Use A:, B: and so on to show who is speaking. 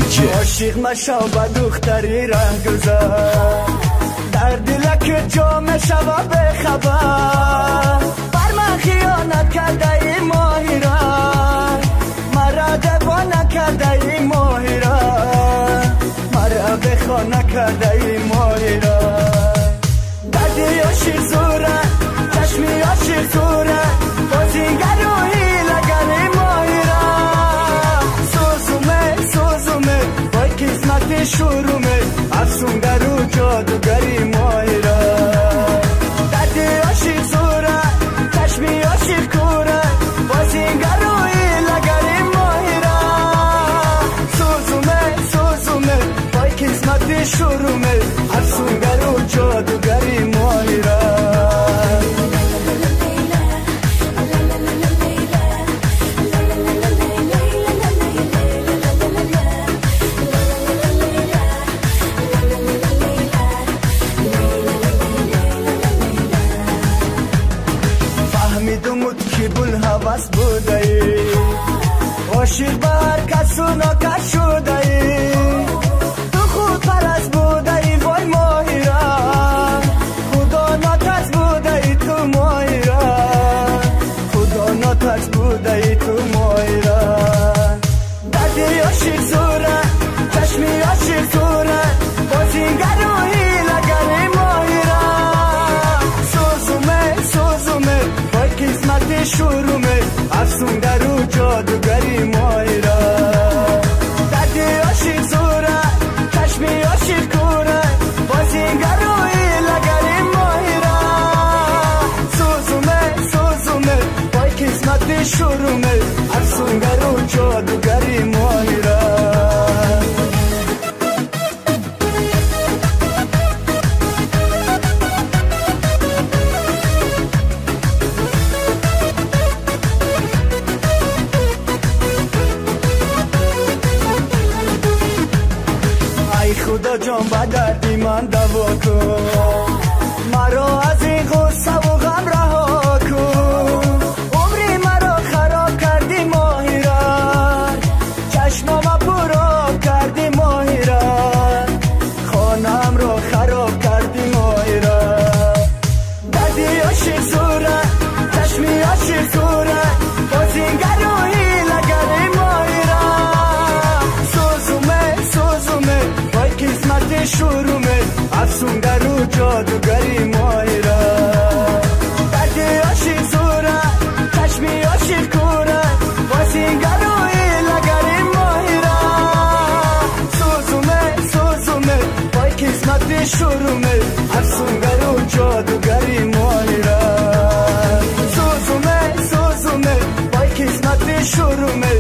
A: عاشق مشو با دختری ره گذار در دلک جام شوا به خبر بر من خیانت کرده ای ماهیرا مرا دوانه کرده ای ماهیرا مرا بخانه کرده ای ماهیرا دردی عاشق زوره چشمی عاشق زوره بازیگر روحی لگنی ماهیرا سوزومه وای قسمت شرومه افسونگر و جادوگری ماهیرا دردی عاشق زوره چشمی عاشق کوره بازیگر روحی لگنی ماهیرا سوزومه وای قسمت شرومه افسونگر و جادوگری ماهیرا بس بوده ای عاشق بر کس و ناکس شده ای تو خود پرست بوده ای وای ماهیرا خدا ناترس بوده ای تو ماهیرا خدا ناترس بوده ای تو ماهیرا دردی عاشق زوره چشمی عاشق زوره بازیگر روحی لگنی ماهیرا سوزومه وای قسمت شرومه افسونگر و جادوگری ماهیرا دردی عاشق زوره چشمی عاشق کوره بازیگر روحی لگنی ماهیرا سوزومه وای قسمت شرومه افسونگر و جادوگری ماهیرا خدا جان با دردی من دوا کن مرا از این غصه و غم رها کن عمری مرا خراب کردی ماهیرا چشمام پرا کردی ماهیرا خانم را خراب کردی ماهیرا دردی عاشق زوره چشمی عاشق زوره بازیگر روحی لگنی ماهیرا سوزومه وای قسمت شرومه افسونگر و جادوگری ماهیرا دردی عاشق زوره چشمی عاشق کوره بازیگر روحی لگنی ماهیرا سوزومه وای قسمت شرومه افسونگر و جادوگری ماهیرا سوزومه وای قسمت شرومه